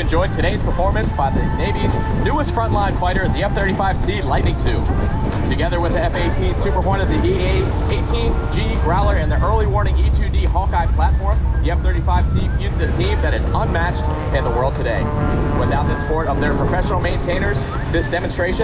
you've enjoyed today's performance by the Navy's newest frontline fighter, the F-35C Lightning II. Together with the F-18 Super Hornet, the E-18G Growler, and the early warning E-2D Hawkeye platform, the F-35C fuses a team that is unmatched in the world today. Without the support of their professional maintainers, this demonstration